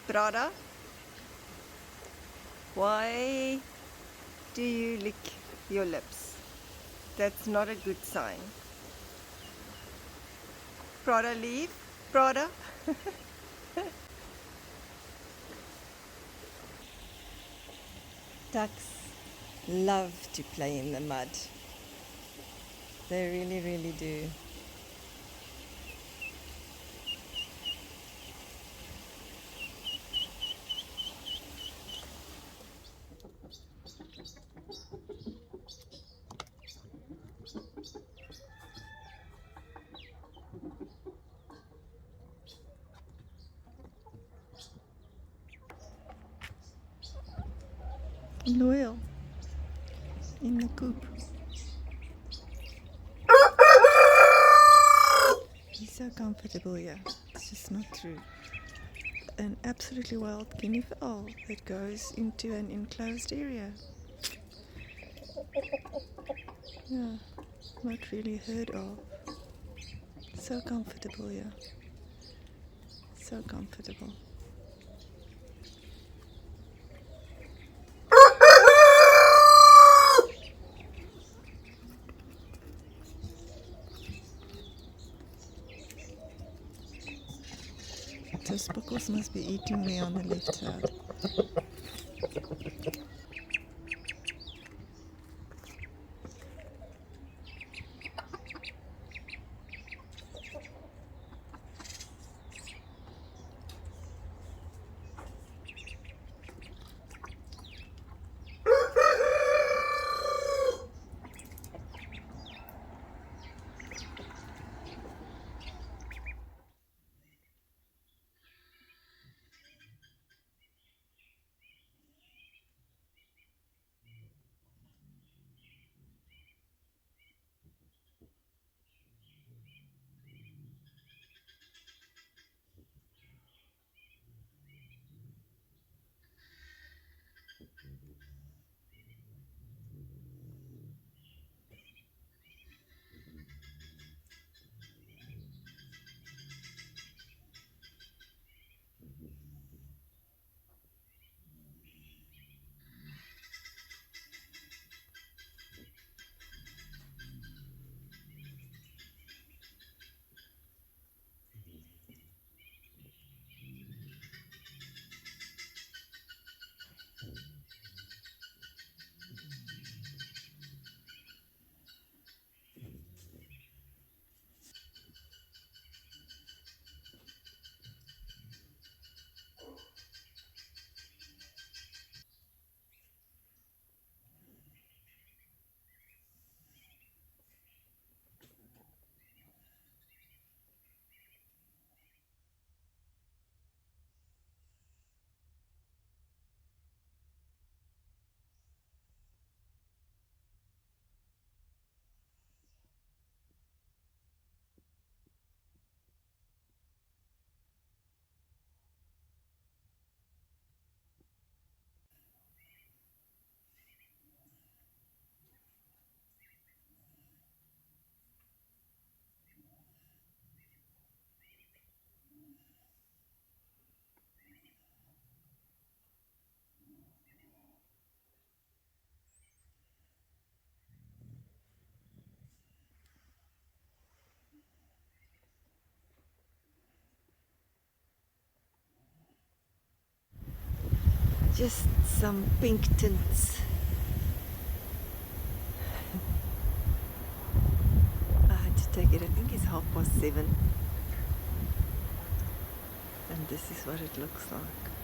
Prada, why do you lick your lips? That's not a good sign. Prada, leave. Prada. Ducks love to play in the mud. They really, really do. Loyal in the coop. He's so comfortable here. It's just not true. An absolutely wild guinea fowl that goes into an enclosed area. Yeah, not really heard of. So comfortable here. So comfortable. So Spuckles must be eating me on the left side. Just some pink tints. I had to take it, I think it's 7:30. And this is what it looks like.